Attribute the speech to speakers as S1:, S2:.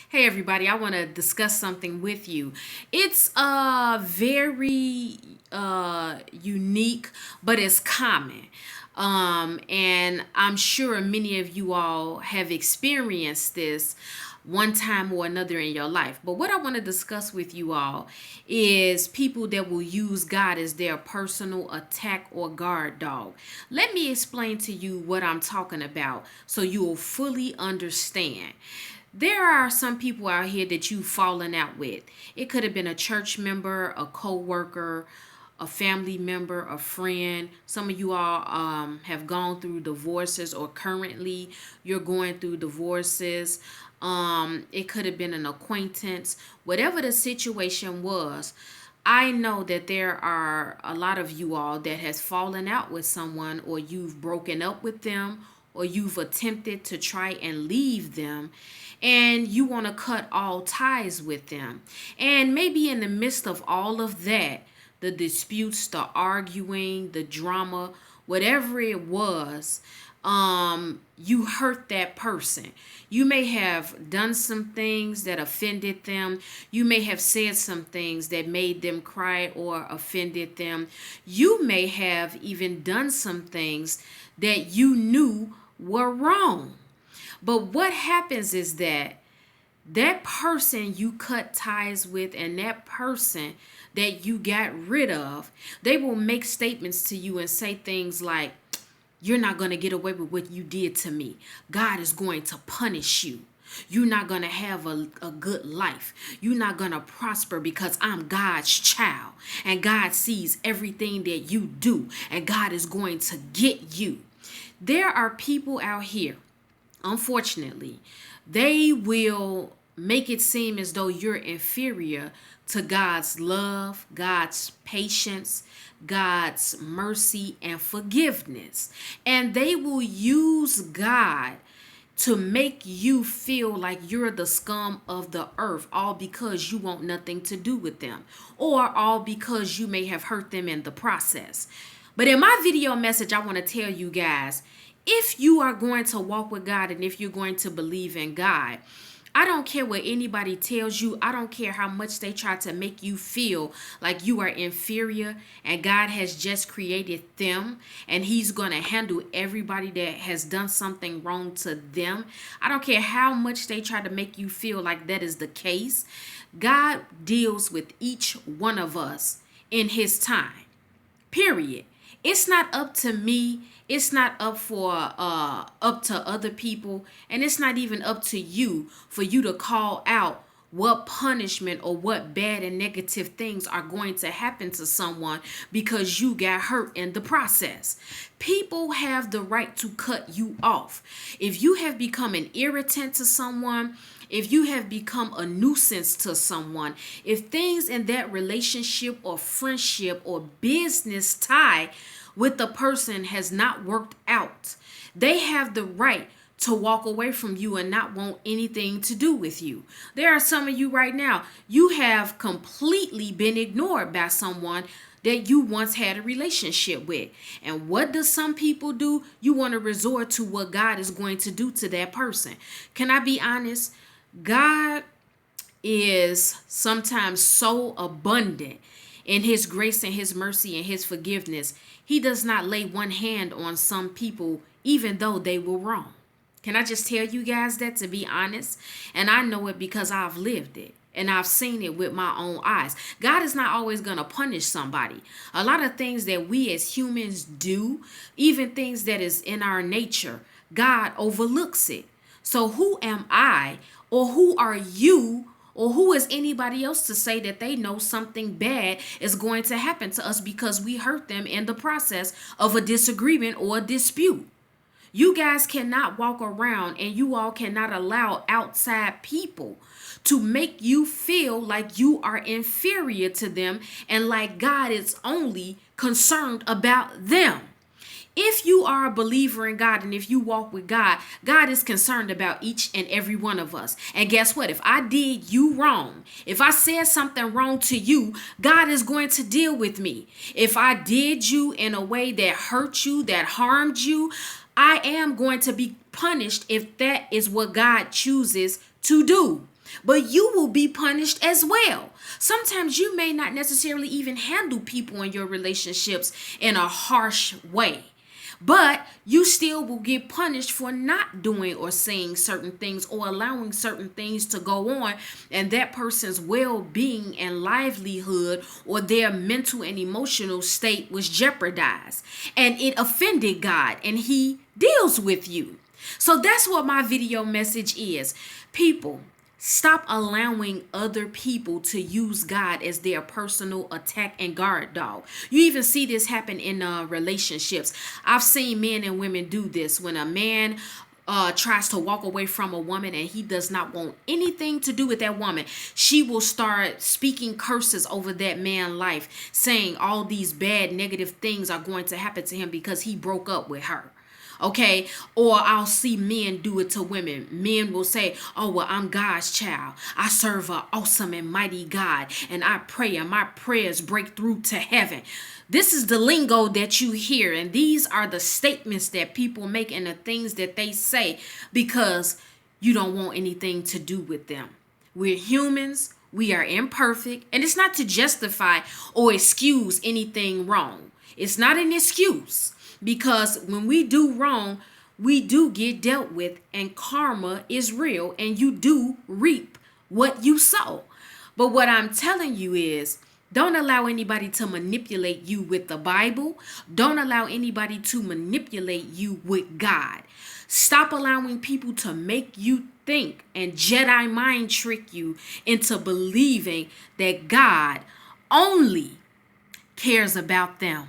S1: Hey everybody, I want to discuss something with you. It's very unique, but it's common. And I'm sure many of you all have experienced this one time or another in your life. But what I want to discuss with you all is people that will use God as their personal attack or guard dog. Let me explain to you what I'm talking about so you will fully understand. There are some people out here that you've fallen out with. It could have been a church member, a co-worker, a family member, a friend. Some of you all have gone through divorces, or currently you're going through divorces. It could have been an acquaintance. Whatever the situation was, I know that there are a lot of you all that has fallen out with someone, or you've broken up with them, or you've attempted to try and leave them, and you want to cut all ties with them. And maybe in the midst of all of that, the disputes, the arguing, the drama, whatever it was, you hurt that person. You may have done some things that offended them. You may have said some things that made them cry or offended them. You may have even done some things that you knew were wrong. But what happens is that person you cut ties with, and that person that you got rid of, they will make statements to you and say things like, "You're not going to get away with what you did to me. God is going to punish you. You're not going to have a good life. You're not going to prosper because I'm God's child. And God sees everything that you do. And God is going to get you." There are people out here, unfortunately, they will make it seem as though you're inferior to God's love, God's patience, God's mercy, and forgiveness. And they will use God to make you feel like you're the scum of the earth, all because you want nothing to do with them, or all because you may have hurt them in the process. But in my video message, I want to tell you guys, if you are going to walk with God and if you're going to believe in God, I don't care what anybody tells you. I don't care how much they try to make you feel like you are inferior and God has just created them and He's going to handle everybody that has done something wrong to them. I don't care how much they try to make you feel like that is the case. God deals with each one of us in His time. Period. It's not up to me. It's not up to other people, and it's not even up to you for you to call out what punishment or what bad and negative things are going to happen to someone because you got hurt in the process. People have the right to cut you off. If you have become an irritant to someone, if you have become a nuisance to someone, if things in that relationship or friendship or business tie with the person has not worked out, they have the right to walk away from you and not want anything to do with you. There are some of you right now, you have completely been ignored by someone that you once had a relationship with. And what does some people do? You want to resort to what God is going to do to that person. Can I be honest? God is sometimes so abundant in His grace and His mercy and His forgiveness. He does not lay one hand on some people, even though they were wrong. Can I just tell you guys that, to be honest? And I know it because I've lived it. And I've seen it with my own eyes. God is not always going to punish somebody. A lot of things that we as humans do, even things that is in our nature, God overlooks it. So who am I, or who are you, or who is anybody else to say that they know something bad is going to happen to us because we hurt them in the process of a disagreement or a dispute? You guys cannot walk around, and you all cannot allow outside people to make you feel like you are inferior to them and like God is only concerned about them. If you are a believer in God and if you walk with God, God is concerned about each and every one of us. And guess what? If I did you wrong, if I said something wrong to you, God is going to deal with me. If I did you in a way that hurt you, that harmed you, I am going to be punished if that is what God chooses to do. but you will be punished as well. Sometimes you may not necessarily even handle people in your relationships in a harsh way, but you still will get punished for not doing or saying certain things or allowing certain things to go on, and that person's well-being and livelihood or their mental and emotional state was jeopardized, and it offended God, and he deals with you. So that's what my video message is. People, stop allowing other people to use God as their personal attack and guard dog. You even see this happen in relationships. I've seen men and women do this. When a man tries to walk away from a woman and he does not want anything to do with that woman, she will start speaking curses over that man's life, saying all these bad negative things are going to happen to him because he broke up with her. Okay, or I'll see men do it to women. Men will say, oh, well, I'm God's child. I serve an awesome and mighty God, and I pray, and my prayers break through to heaven. This is the lingo that you hear, and these are the statements that people make and the things that they say because you don't want anything to do with them. We're humans. We are imperfect, and it's not to justify or excuse anything wrong. It's not an excuse. Because when we do wrong, we do get dealt with, and karma is real, and you do reap what you sow. But what I'm telling you is, don't allow anybody to manipulate you with the Bible. Don't allow anybody to manipulate you with God. Stop allowing people to make you think and Jedi mind trick you into believing that God only cares about them.